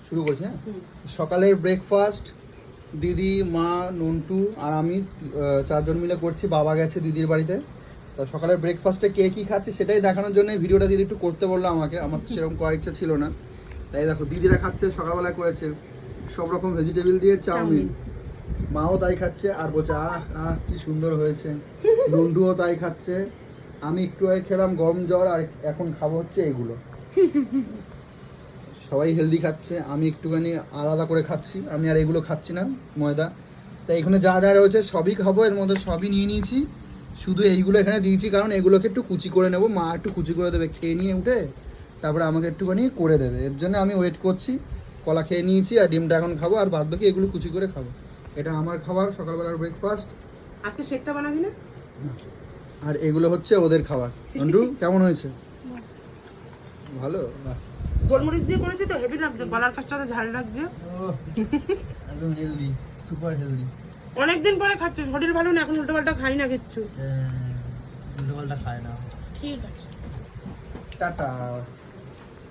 শুরু করছি। হ্যাঁ, সকালের ব্রেকফাস্ট দিদি, মা, নন্টু আর আমি 4 জন মিলে করছি। বাবা গেছে দিদির বাড়িতে। তা সকালের ব্রেকফাস্টে কে কী খাচ্ছে সেটাই দেখানোর জন্য ভিডিওটা দিদি একটু করতে বললো আমাকে। আমার তো সেরকম করার ইচ্ছা ছিল না, তাই দেখো দিদিরা খাচ্ছে। সকালবেলায় করেছে সব রকম ভেজিটেবল দিয়ে চাউমিন, মাও তাই খাচ্ছে আর বলছে আহ আহ কি সুন্দর হয়েছে। নন্টুও তাই খাচ্ছে। আমি একটু আগে খেলাম গরম জল, আর এখন খাবো হচ্ছে এগুলো। সবাই হেলদি খাচ্ছে, আমি একটুখানি আলাদা করে খাচ্ছি। আমি আর এগুলো খাচ্ছি না, ময়দা। তাই এখানে যা যা রয়েছে সবই খাবো, এর মধ্যে সবই নিয়ে নিয়েছি। শুধু এইগুলো এখানে দিয়েছি কারণ এগুলোকে একটু কুচি করে নেবো। মা একটু কুচি করে দেবে খেয়ে নিয়ে উঠে, তারপরে আমাকে একটুখানি করে দেবে। এর জন্য আমি ওয়েট করছি। কলা খেয়ে নিয়েছি আর ডিমটা এখন খাবো, আর বাদ বাকি এগুলো কুচি করে খাবো। এটা আমার খাবার, সকালবেলার ব্রেকফাস্ট। আজকে শেকটা বানাবি না? আর এগুলো হচ্ছে ওদের খাবার। নন্টু কেমন হয়েছে? ভালো। গোলমরিচ দিয়ে করেছি তো, হেভি লাগছে, গলার কাছটাতে ঝাল লাগছে। একদম হেলদি, সুপার হেলদি। অনেকদিন পরে খাচ্ছিস, শরীর ভালো না এখন, উল্টো পাল্টা খাই না কিচ্ছু। উল্টো পাল্টা খায় না। ঠিক আছে, টাটা।